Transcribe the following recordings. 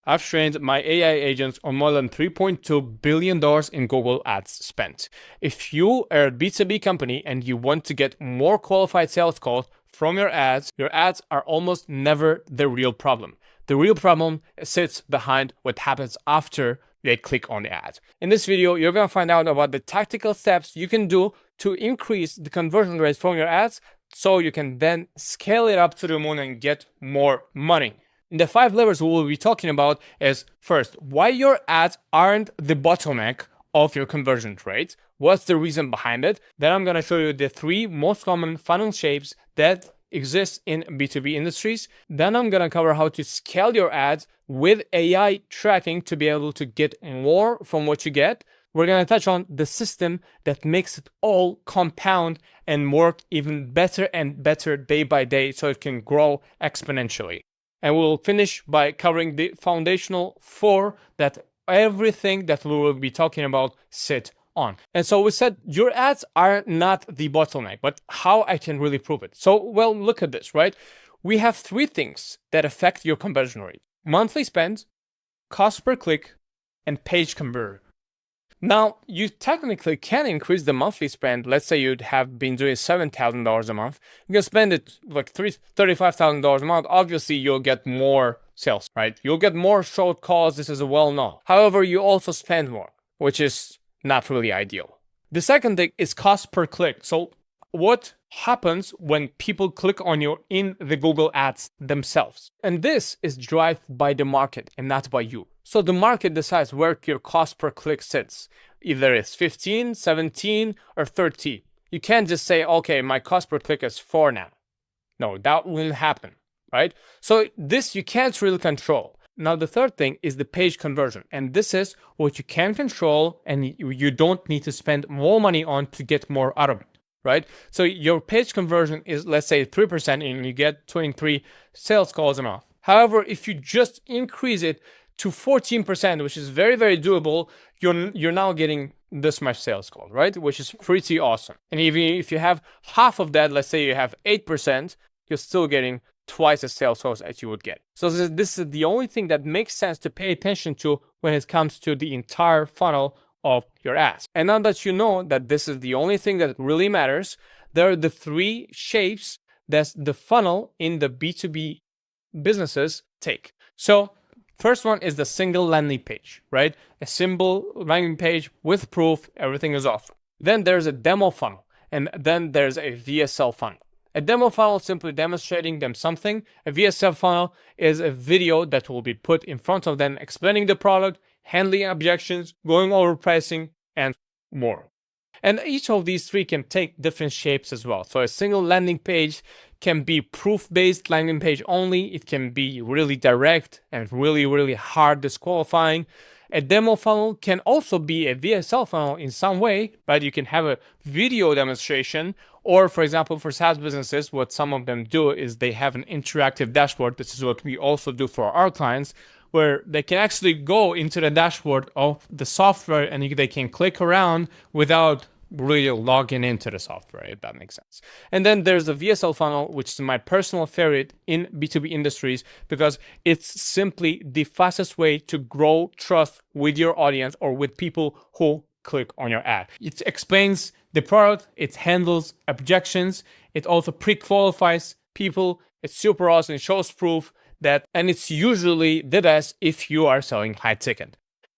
I've trained my AI agents on more than $3.2 billion in Google Ads spent. If you are a B2B company and you want to get more qualified sales calls from your ads are almost never the real problem. The real problem sits behind what happens after they click on the ad. In this video, you're going to find out about the tactical steps you can do to increase the conversion rates from your ads so you can then scale it up to the moon and get more money. And the 5 levers we will be talking about is first, why your ads aren't the bottleneck of your conversion rate. What's the reason behind it? Then I'm going to show you the 3 most common funnel shapes that exist in B2B industries. Then I'm going to cover how to scale your ads with AI tracking to be able to get more from what you get. We're going to touch on the system that makes it all compound and work even better and better day by day so it can grow exponentially. And we'll finish by covering the foundational 4 that everything that we will be talking about sit on. And so we said your ads are not the bottleneck, but how I can really prove it. So, well, look at this, right? We have 3 things that affect your conversion rate: monthly spend, cost per click, and page conversion. Now, you technically can increase the monthly spend. Let's say you'd have been doing $7,000 a month. You can spend it like $35,000 a month. Obviously, you'll get more sales, right? You'll get more short calls. This is well known. However, you also spend more, which is not really ideal. The second thing is cost per click. So what happens when people click on you in the Google ads themselves? And this is driven by the market and not by you. So the market decides where your cost per click sits. Either it's 15, 17, or 30. You can't just say, okay, my cost per click is 4 now. No, that won't happen, right? So this you can't really control. Now, the third thing is the page conversion. And this is what you can control and you don't need to spend more money on to get more out of it, right? So your page conversion is, let's say, 3% and you get 23 sales calls a month. However, if you just increase it to 14%, which is very, very doable, you're now getting this much sales call, right? Which is pretty awesome. And even if you have half of that, let's say you have 8%, you're still getting twice as sales calls as you would get. So this is the only thing that makes sense to pay attention to when it comes to the entire funnel of your ads. And now that you know that this is the only thing that really matters, there are the 3 shapes that the funnel in the B2B businesses take. So first one is the single landing page, right? A simple landing page with proof, everything is awesome. Then there's a demo funnel, and then there's a VSL funnel. A demo funnel is simply demonstrating them something. A VSL funnel is a video that will be put in front of them explaining the product, handling objections, going over pricing, and more. And each of these 3 can take different shapes as well. So a single landing page can be proof-based landing page only. It can be really direct and really, really hard disqualifying. A demo funnel can also be a VSL funnel in some way, right? You can have a video demonstration, or for example, for SaaS businesses, what some of them do is they have an interactive dashboard. This is what we also do for our clients, where they can actually go into the dashboard of the software and they can click around without really logging into the software, if that makes sense. And then there's a VSL funnel, which is my personal favorite in B2B industries because it's simply the fastest way to grow trust with your audience or with people who click on your ad. It explains the product, it handles objections, it also pre-qualifies people. It's super awesome. It shows proof that, and it's usually the best if you are selling high ticket.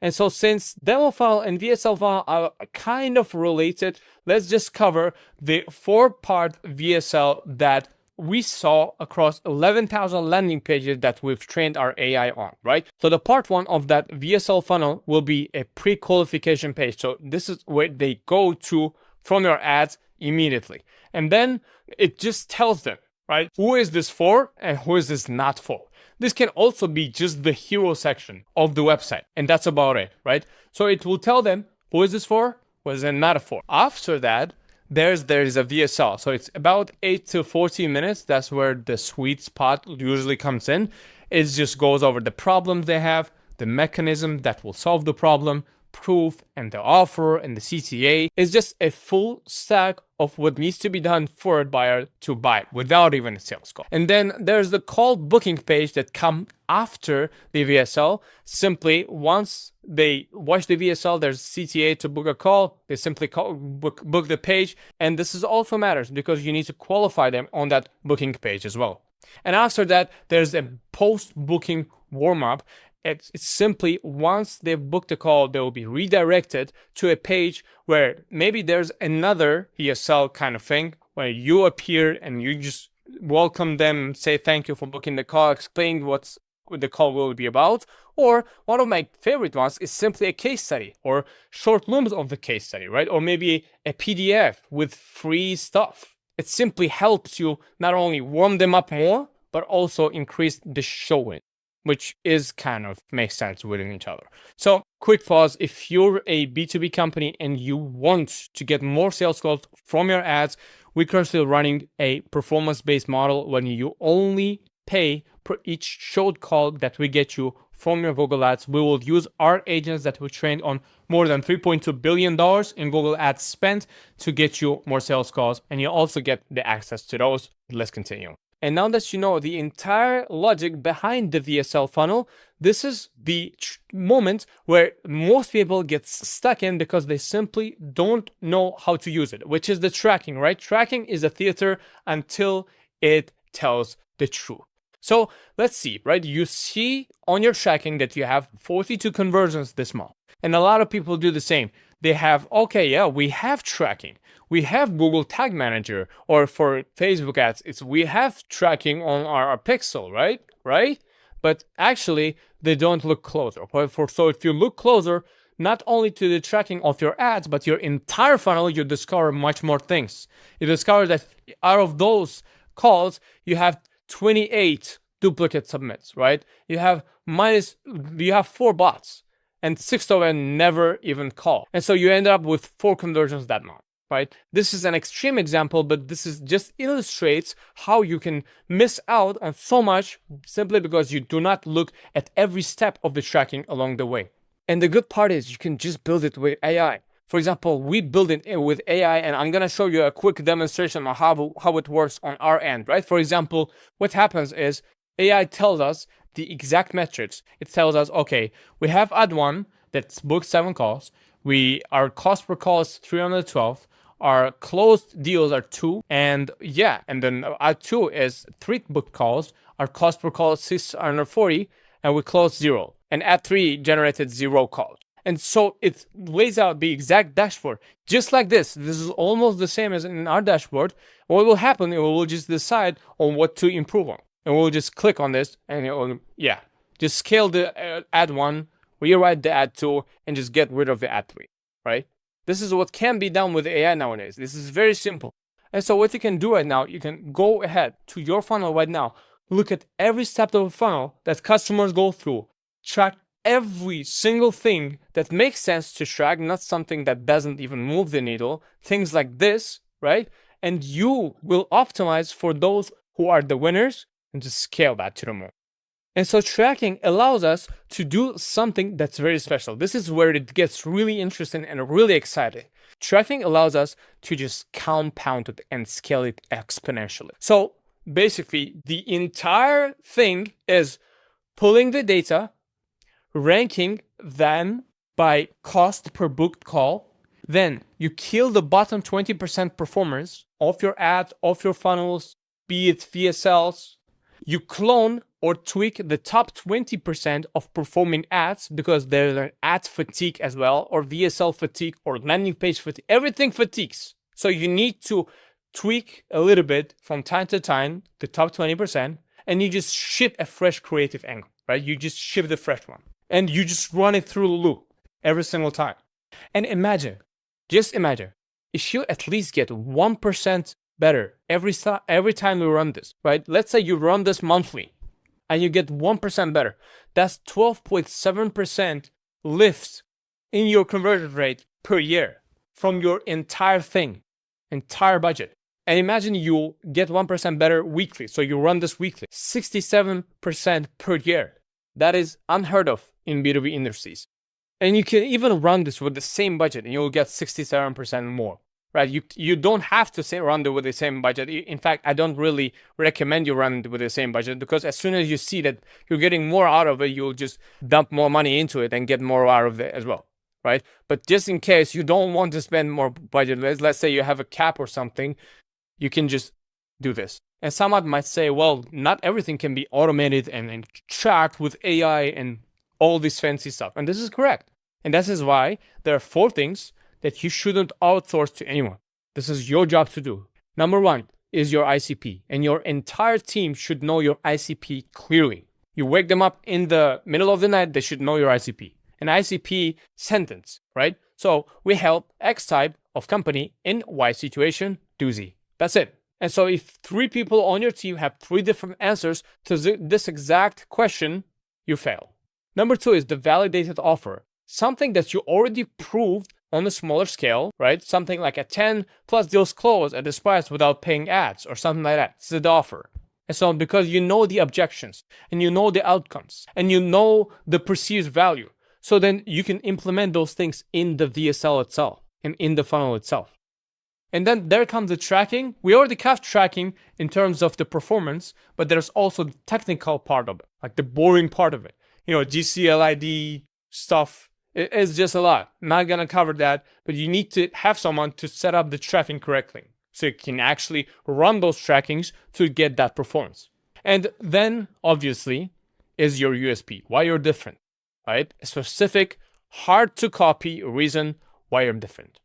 And so since demo funnel and VSL funnel are kind of related, let's just cover the 4-part VSL that we saw across 11,000 landing pages that we've trained our AI on, right? So the part 1 of that VSL funnel will be a pre-qualification page. So this is where they go to from your ads immediately. And then it just tells them, right, who is this for and who is this not for. This can also be just the hero section of the website, and that's about it, right? So it will tell them who is this for, who is it not for. After that, there is a VSL. So it's about 8 to 14 minutes. That's where the sweet spot usually comes in. It just goes over the problems they have, the mechanism that will solve the problem, proof, and the offer, and the CTA. It's just a full stack of what needs to be done for a buyer to buy without even a sales call. And then there's the call booking page that come after the VSL. Simply once they watch the VSL, there's CTA to book a call. They simply book the page. And this is also matters because you need to qualify them on that booking page as well. And after that, there's a post-booking warm-up. It's simply once they've booked a call, they will be redirected to a page where maybe there's another VSL kind of thing where you appear and you just welcome them, say thank you for booking the call, explain what the call will be about. Or one of my favorite ones is simply a case study or short looms of the case study, right? Or maybe a PDF with free stuff. It simply helps you not only warm them up more, but also increase the showing, which is kind of makes sense within each other. So quick pause. If you're a B2B company and you want to get more sales calls from your ads, we're currently running a performance-based model when you only pay per each showed call that we get you from your Google Ads. We will use our agents that we trained on more than $3.2 billion in Google Ads spent to get you more sales calls. And you also get the access to those. Let's continue. And now that you know the entire logic behind the VSL funnel, this is the moment where most people get stuck in because they simply don't know how to use it, which is the tracking, right? Tracking is a theater until it tells the truth. So let's see, right? You see on your tracking that you have 42 conversions this month. And a lot of people do the same. They have, okay, yeah, we have tracking. We have Google Tag Manager, or for Facebook ads, we have tracking on our pixel, right? But actually, they don't look closer. So if you look closer, not only to the tracking of your ads, but your entire funnel, you discover much more things. You discover that out of those calls, you have 28 duplicate submits, right? You have 4 bots, and 6 of them never even call. And so you end up with 4 conversions that month, right? This is an extreme example, but this is just illustrates how you can miss out on so much simply because you do not look at every step of the tracking along the way. And the good part is you can just build it with AI. For example, we build it with AI, and I'm going to show you a quick demonstration of how it works on our end, right? For example, what happens is AI tells us the exact metrics. It tells us, okay, we have ad 1 that's booked 7 calls. Our cost per call is 312. Our closed deals are 2. And then ad 2 is 3 booked calls. Our cost per call is 640, and we closed 0. And ad 3 generated 0 calls. And so it lays out the exact dashboard. Just like this. This is almost the same as in our dashboard. What will happen, it will just decide on what to improve on. And we'll just click on this and it will, just scale the ad 1, rewrite the ad 2, and just get rid of the ad 3, right? This is what can be done with AI nowadays. This is very simple. And so what you can do right now, you can go ahead to your funnel right now, look at every step of the funnel that customers go through, track every single thing that makes sense to track, not something that doesn't even move the needle, things like this, right? And you will optimize for those who are the winners and just scale that to the moon. And so tracking allows us to do something that's very special. This is where it gets really interesting and really exciting. Tracking allows us to just compound it and scale it exponentially. So basically, the entire thing is pulling the data, ranking them by cost per booked call. Then you kill the bottom 20% performers of your ads, of your funnels, be it VSLs. You clone or tweak the top 20% of performing ads because there's an ad fatigue as well, or VSL fatigue, or landing page fatigue. Everything fatigues. So you need to tweak a little bit from time to time, the top 20%, and you just ship a fresh creative angle, right? You just ship the fresh one. And you just run it through the loop every single time. And just imagine, if you at least get 1% better every time you run this, right? Let's say you run this monthly and you get 1% better. That's 12.7% lift in your conversion rate per year from your entire budget. And imagine you get 1% better weekly. So you run this weekly, 67% per year. That is unheard of in B2B industries. And you can even run this with the same budget and you'll get 67% more, right? You don't have to say run with the same budget. In fact, I don't really recommend you run with the same budget, because as soon as you see that you're getting more out of it, you'll just dump more money into it and get more out of it as well, right? But just in case you don't want to spend more budget, let's say you have a cap or something, you can just do this. And someone might say, well, not everything can be automated and tracked with AI and all this fancy stuff. And this is correct. And this is why there are 4 things that you shouldn't outsource to anyone. This is your job to do. Number 1 is your ICP, and your entire team should know your ICP clearly. You wake them up in the middle of the night, they should know your ICP. An ICP sentence, right? So we help X type of company in Y situation, do Z. That's it. And so if 3 people on your team have 3 different answers to this exact question, you fail. Number 2 is the validated offer. Something that you already proved on a smaller scale, right? Something like a 10 plus deals closed at this price without paying ads or something like that. This is the offer. And so because you know the objections and you know the outcomes and you know the perceived value, so then you can implement those things in the VSL itself and in the funnel itself. And then there comes the tracking. We already have tracking in terms of the performance, but there's also the technical part of it, like the boring part of it. GCLID stuff. It's just a lot. Not going to cover that, but you need to have someone to set up the tracking correctly so you can actually run those trackings to get that performance. And then obviously is your USP, why you're different, right? A specific, hard to copy reason why you're different.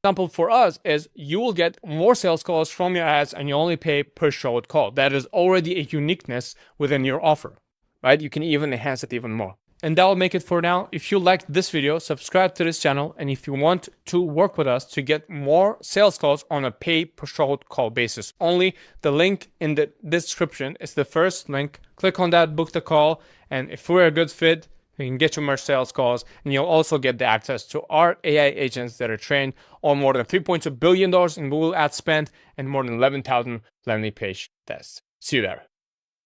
Example for us is you will get more sales calls from your ads and you only pay per showed call. That is already a uniqueness within your offer, right? You can even enhance it even more. And that will make it for now. If you liked this video, subscribe to this channel. And if you want to work with us to get more sales calls on a pay per showed call basis only, the link in the description is the first link. Click on that, book the call. And if we're a good fit, you can get you more sales calls. And you'll also get the access to our AI agents that are trained on more than $3.2 billion in Google ad spend and more than 11,000 landing page tests. See you there.